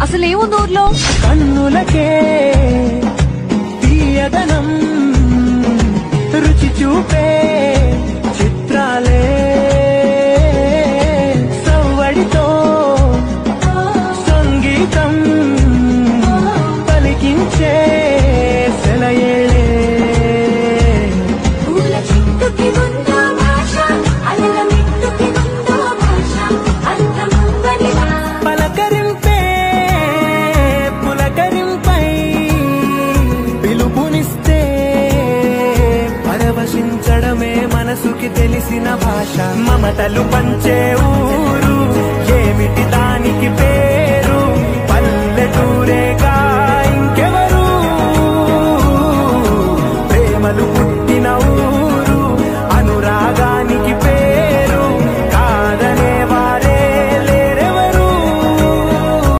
అసలేముంది ఊర్లో? కన్నులకే తీయదనం రుచి చూపే చిత్రాలే సవ్వడితో సంగీతం పలికించే సెలయేళే పూల చెట్టుకి ఉందో భాష అలల మెట్టుకి ఉందో భాష అర్థమవ్వనిదా పలకరింపే పులకరింపై పిలుపునిస్తే పరవశించడమే మనసుకి తెలిసిన భాష మమతలు పంచే